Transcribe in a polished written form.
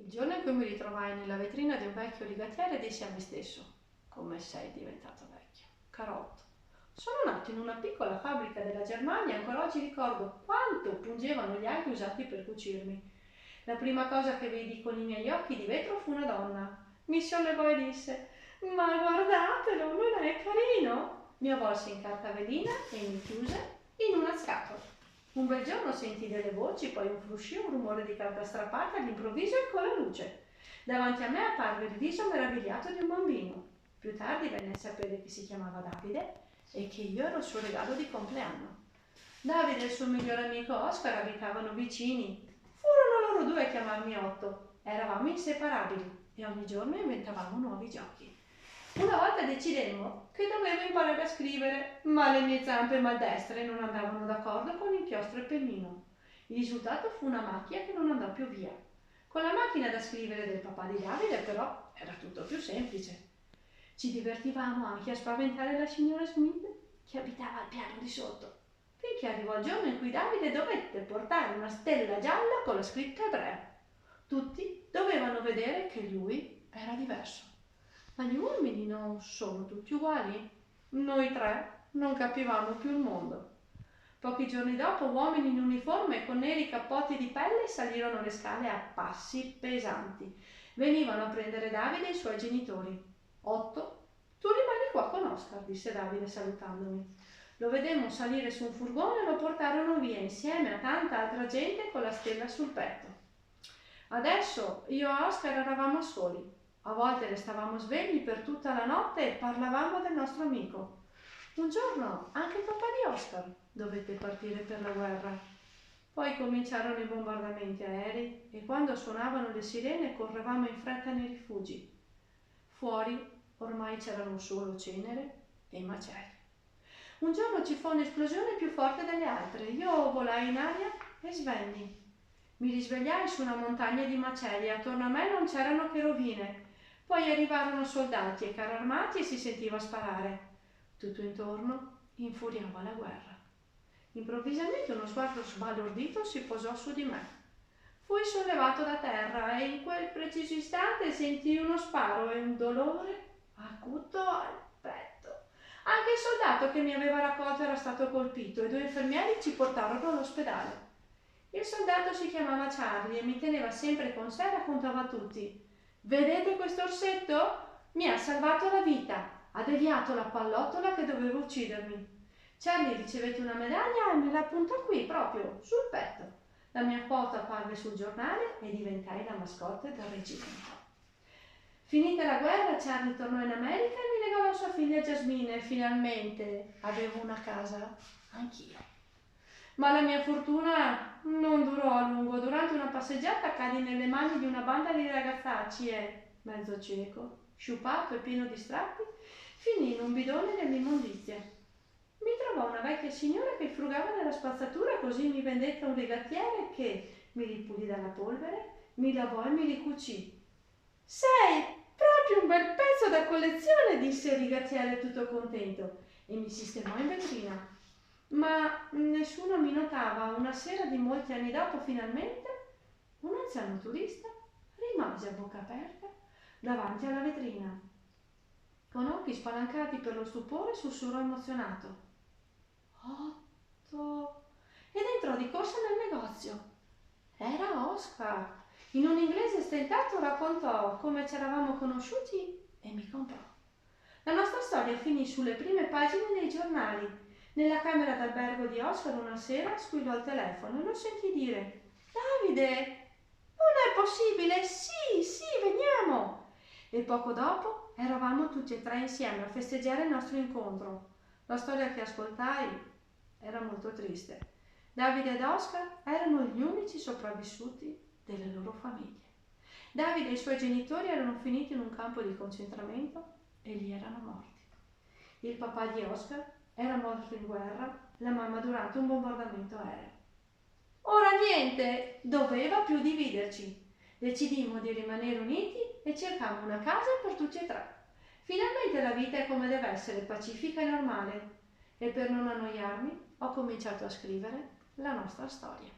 Il giorno in cui mi ritrovai nella vetrina di un vecchio rigattiere dissi a me stesso: come sei diventato vecchio, carotto. Sono nato in una piccola fabbrica della Germania e ancora oggi ricordo quanto pungevano gli aghi usati per cucirmi. La prima cosa che vidi con i miei occhi di vetro fu una donna. Mi sollevò e disse: ma guardatelo, non è carino? Mi avvolse in carta velina e mi chiuse in una scatola. Un bel giorno sentii delle voci, poi un fruscio, un rumore di carta strappata, all'improvviso ecco la luce. Davanti a me apparve il viso meravigliato di un bambino. Più tardi venne a sapere che si chiamava Davide e che io ero il suo regalo di compleanno. Davide e il suo migliore amico Oscar abitavano vicini. Furono loro due a chiamarmi Otto. Eravamo inseparabili e ogni giorno inventavamo nuovi giochi. Una volta decidemmo che dovevo imparare a scrivere, ma le mie zampe maldestre non andavano d'accordo con inchiostro e pennino. Il risultato fu una macchia che non andò più via. Con la macchina da scrivere del papà di Davide, però, era tutto più semplice. Ci divertivamo anche a spaventare la signora Smith, che abitava al piano di sotto, finché arrivò il giorno in cui Davide dovette portare una stella gialla con la scritta ebrea. Tutti dovevano vedere che lui era diverso. Ma gli uomini non sono tutti uguali? Noi tre non capivamo più il mondo. Pochi giorni dopo, uomini in uniforme con neri cappotti di pelle salirono le scale a passi pesanti. Venivano a prendere Davide e i suoi genitori. Otto, tu rimani qua con Oscar, disse Davide salutandomi. Lo vedemmo salire su un furgone e lo portarono via insieme a tanta altra gente con la stella sul petto. Adesso io e Oscar eravamo soli. A volte restavamo svegli per tutta la notte e parlavamo del nostro amico. Un giorno anche il papà di Oscar dovette partire per la guerra. Poi cominciarono i bombardamenti aerei e quando suonavano le sirene correvamo in fretta nei rifugi. Fuori ormai c'erano solo cenere e macerie. Un giorno ci fu un'esplosione più forte delle altre. Io volai in aria e svenni. Mi risvegliai su una montagna di macerie. Attorno a me non c'erano che rovine. Poi arrivarono soldati e carri armati e si sentiva sparare. Tutto intorno infuriava la guerra. Improvvisamente uno sguardo sbalordito si posò su di me. Fui sollevato da terra e in quel preciso istante sentii uno sparo e un dolore acuto al petto. Anche il soldato che mi aveva raccolto era stato colpito e due infermieri ci portarono all'ospedale. Il soldato si chiamava Charlie e mi teneva sempre con sé e raccontava a tutti: vedete questo orsetto? Mi ha salvato la vita, ha deviato la pallottola che doveva uccidermi. Charlie ricevette una medaglia e me la appuntò qui, proprio sul petto. La mia foto apparve sul giornale e diventai la mascotte del reggimento. Finita la guerra, Charlie tornò in America e mi regalò sua figlia Jasmine e finalmente avevo una casa anch'io. Ma la mia fortuna non durò a lungo. Durante una passeggiata cadi nelle mani di una banda di ragazzacci e, mezzo cieco, sciupato e pieno di strappi, finì in un bidone dell'immondizia. Mi trovò una vecchia signora che frugava nella spazzatura, così mi vendette un rigattiere che mi ripulì dalla polvere, mi lavò e mi ricucì. Sei proprio un bel pezzo da collezione, disse il rigattiere tutto contento e mi sistemò in vetrina. Ma nessuno mi notava. Una sera di molti anni dopo, finalmente, un anziano turista rimase a bocca aperta davanti alla vetrina. Con occhi spalancati per lo stupore, sussurrò emozionato: Otto! Ed entrò di corsa nel negozio. Era Oscar. In un inglese stentato raccontò come ci eravamo conosciuti e mi comprò. La nostra storia finì sulle prime pagine dei giornali. Nella camera d'albergo di Oscar una sera squillò il telefono e lo sentì dire: Davide, non è possibile, sì, veniamo! E poco dopo eravamo tutti e tre insieme a festeggiare il nostro incontro. La storia che ascoltai era molto triste. Davide ed Oscar erano gli unici sopravvissuti delle loro famiglie. Davide e i suoi genitori erano finiti in un campo di concentramento e lì erano morti. Il papà di Oscar era morto in guerra, la mamma durante un bombardamento aereo. Ora niente doveva più dividerci. Decidimmo di rimanere uniti e cercammo una casa per tutti e tre. Finalmente la vita è come deve essere, pacifica e normale. E per non annoiarmi ho cominciato a scrivere la nostra storia.